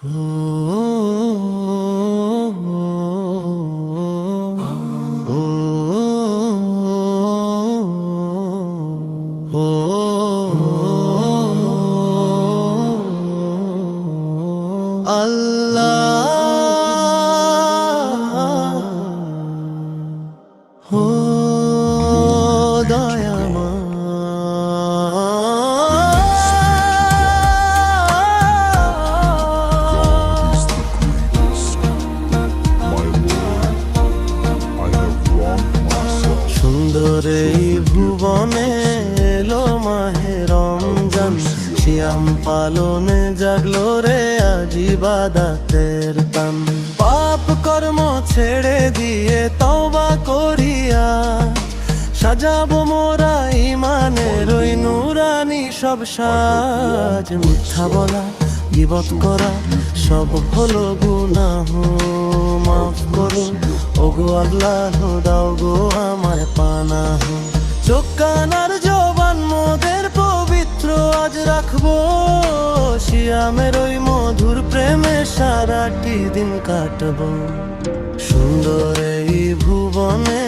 সুন্দর এই ভুবনে এলো মাহে রমজান, শিয়াম পালনে জাগলো রে আজ ইবাদতের টান। পাপ কর্ম ছেড়ে দিয়ে তওবা করিয়া সাজাবো মোরা ইমানের ওই নুরানি সব সাজ। মিথ্যা বলা, গীবত করা সব হলো গুনাহ, মাফ করো ওগো আল্লাহ, দাও গো আমায় পানাহ। চোখ কান আর জবান মোদের পবিত্র আজ রাখবো, শিয়ামের ওই মধুর প্রেমে সারাটি দিন কাটবো। সুন্দর এই ভুবনে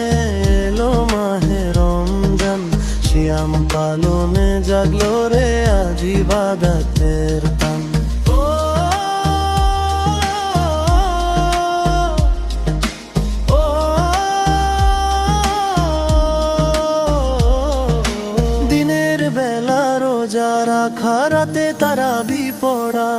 এলো মাহে রমজান, শিয়াম পালনে জাগলো রে আজ ইবাদতের টান। যারা খারাতে তারাবি পড়া,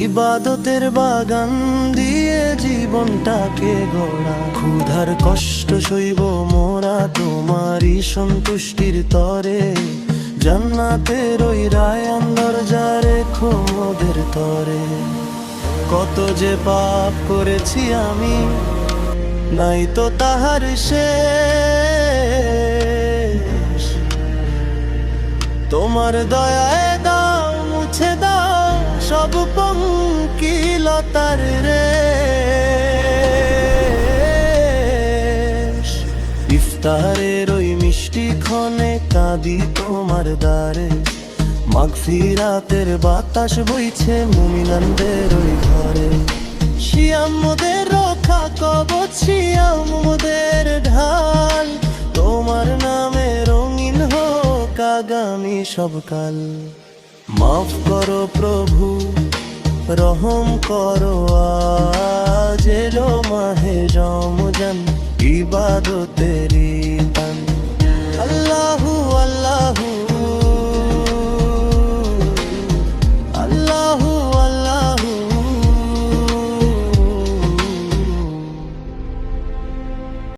ইবাদতের বাগান দিয়ে জীবনটাকে গড়া। ক্ষুধার কষ্ট সইব মোরা তোমারই সন্তুষ্টির তরে, জান্নাতের ওই রায়ান দরজারে খোদের তরে। কত যে পাপ করেছি আমি, নাই তো তাহার শেষ। তোমার দয়ায় দাও মুছে দাও সব পঙ্কিলতার রেশ। ইফতারের ওই মিষ্টি ক্ষণে কাঁদি তোমার দ্বারে, মাগফিরাতের বাতাস বইছে মুমিনানদের ওই ঘরে। শিয়াম মোদের রক্ষা কবচ, শিয়াম মোদের ঢাল, তোমার নামে রঙিন হোক আগামী সব কাল। মাফ করো প্রভু, রহম করো, আজ এলো মাহে রমজান, ইবাদতের